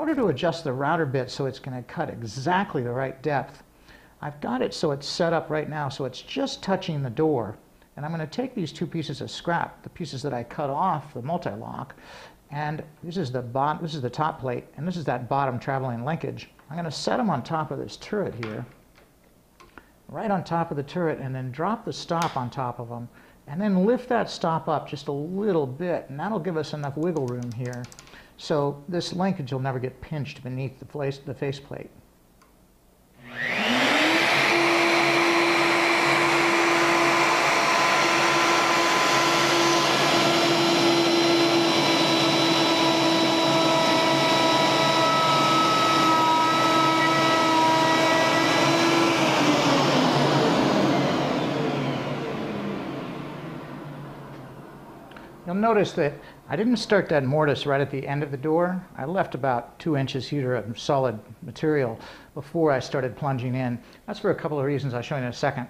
order to adjust the router bit so it's going to cut exactly the right depth, I've got it so it's set up right now so it's just touching the door. And I'm going to take these two pieces of scrap, the pieces that I cut off the multi-lock, and this is the top plate, and this is that bottom traveling linkage. I'm going to set them on top of this turret here, right on top of the turret, and then drop the stop on top of them, and then lift that stop up just a little bit, and that'll give us enough wiggle room here so this linkage will never get pinched beneath the faceplate. You'll notice that I didn't start that mortise right at the end of the door. I left about 2 inches here of solid material before I started plunging in. That's for a couple of reasons I'll show you in a second.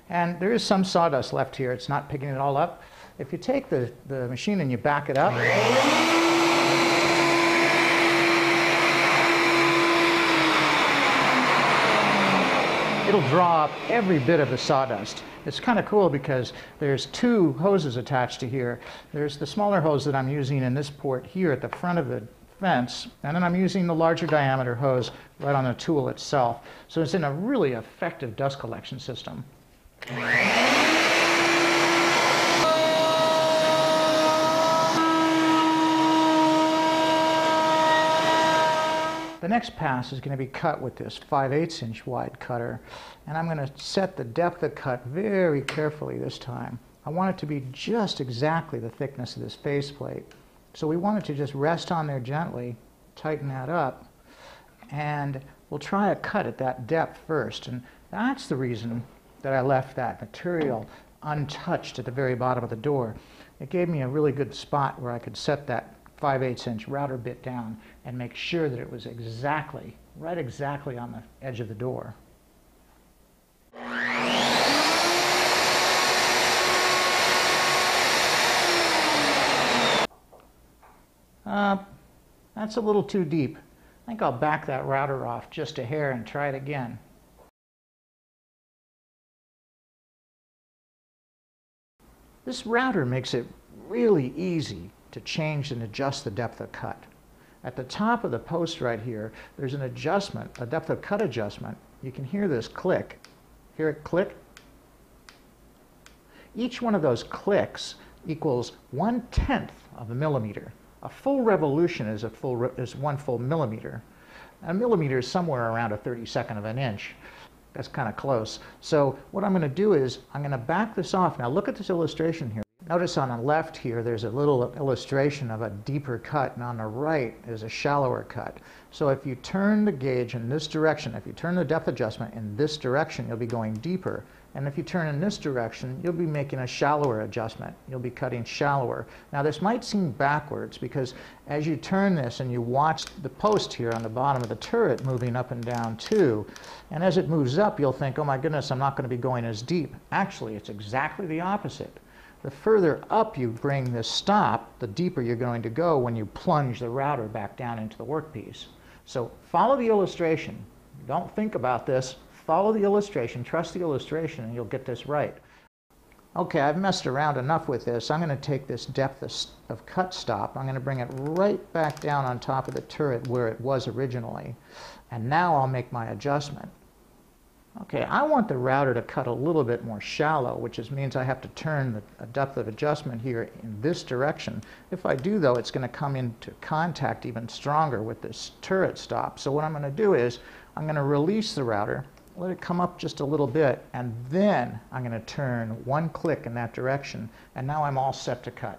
And there is some sawdust left here. It's not picking it all up. If you take the machine and you back it up, it'll draw up every bit of the sawdust. It's kind of cool because there's 2 hoses attached to here. There's the smaller hose that I'm using in this port here at the front of the fence, and then I'm using the larger diameter hose right on the tool itself. So it's in a really effective dust collection system. The next pass is going to be cut with this 5/8 inch wide cutter, and I'm going to set the depth of cut very carefully this time. I want it to be just exactly the thickness of this faceplate. So we want it to just rest on there gently, tighten that up, and we'll try a cut at that depth first. And that's the reason that I left that material untouched at the very bottom of the door. It gave me a really good spot where I could set that 5/8 inch router bit down and make sure that it was right exactly on the edge of the door. That's a little too deep. I think I'll back that router off just a hair and try it again. This router makes it really easy to change and adjust the depth of cut. At the top of the post right here, there's an adjustment, a depth of cut adjustment. You can hear this click. Hear it click? Each one of those clicks equals 1/10 of a millimeter. A full revolution is 1 full millimeter. A millimeter is somewhere around a 32nd of an inch. That's kind of close. So what I'm going to do is I'm going to back this off. Now look at this illustration here. Notice on the left here there's a little illustration of a deeper cut, and on the right is a shallower cut. So if you turn the gauge in this direction, if you turn the depth adjustment in this direction, you'll be going deeper. And if you turn in this direction, you'll be making a shallower adjustment. You'll be cutting shallower. Now this might seem backwards because as you turn this and you watch the post here on the bottom of the turret moving up and down too, and as it moves up you'll think, oh my goodness, I'm not going to be going as deep. Actually, it's exactly the opposite. The further up you bring this stop, the deeper you're going to go when you plunge the router back down into the workpiece. So follow the illustration. Don't think about this. Follow the illustration, trust the illustration, and you'll get this right. Okay, I've messed around enough with this. I'm going to take this depth of cut stop. I'm going to bring it right back down on top of the turret where it was originally. And now I'll make my adjustment. Okay, I want the router to cut a little bit more shallow, which means I have to turn the depth of adjustment here in this direction. If I do, though, it's going to come into contact even stronger with this turret stop. So what I'm going to do is I'm going to release the router, let it come up just a little bit, and then I'm going to turn 1 click in that direction, and now I'm all set to cut.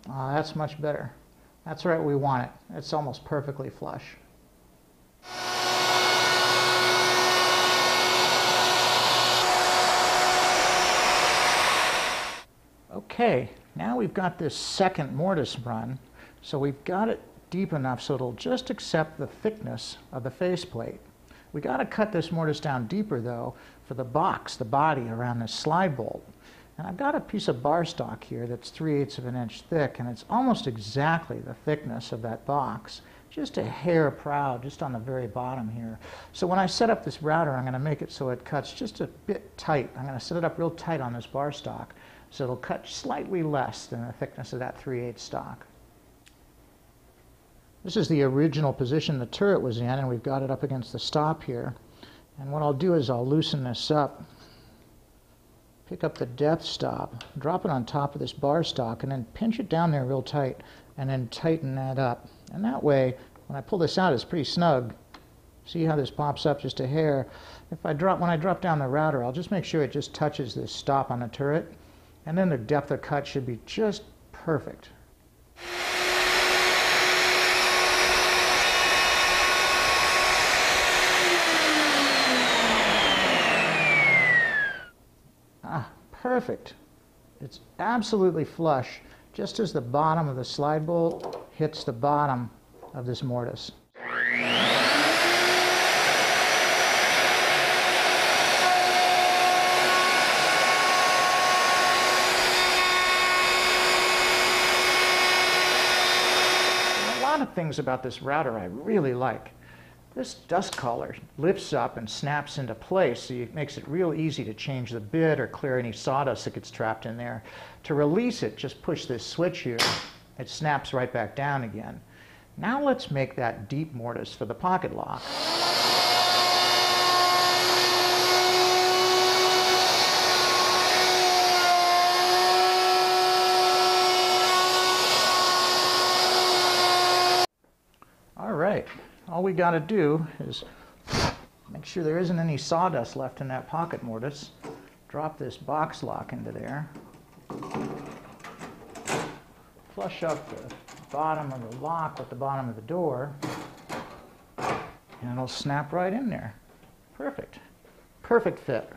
That's much better. That's right, we want it. It's almost perfectly flush. Okay, now we've got this second mortise run, so we've got it deep enough so it'll just accept the thickness of the faceplate. We got to cut this mortise down deeper though for the box, the body around this slide bolt. And I've got a piece of bar stock here that's 3/8 of an inch thick, and it's almost exactly the thickness of that box, just a hair proud, just on the very bottom here. So when I set up this router, I'm going to make it so it cuts just a bit tight. I'm going to set it up real tight on this bar stock, so it'll cut slightly less than the thickness of that 3/8 stock. This is the original position the turret was in, and we've got it up against the stop here. And what I'll do is I'll loosen this up, pick up the depth stop, drop it on top of this bar stock, and then pinch it down there real tight, and then tighten that up. And that way, when I pull this out, it's pretty snug. See how this pops up just a hair? When I drop down the router, I'll just make sure it just touches this stop on the turret, and then the depth of cut should be just perfect. Perfect. It's absolutely flush, just as the bottom of the slide bolt hits the bottom of this mortise. A lot of things about this router I really like. This dust collar lifts up and snaps into place, so it makes it real easy to change the bit or clear any sawdust that gets trapped in there. To release it, just push this switch here. It snaps right back down again. Now let's make that deep mortise for the pocket lock. All right. All we got to do is make sure there isn't any sawdust left in that pocket mortise. Drop this box lock into there. Flush up the bottom of the lock with the bottom of the door, and it'll snap right in there. Perfect. Perfect fit.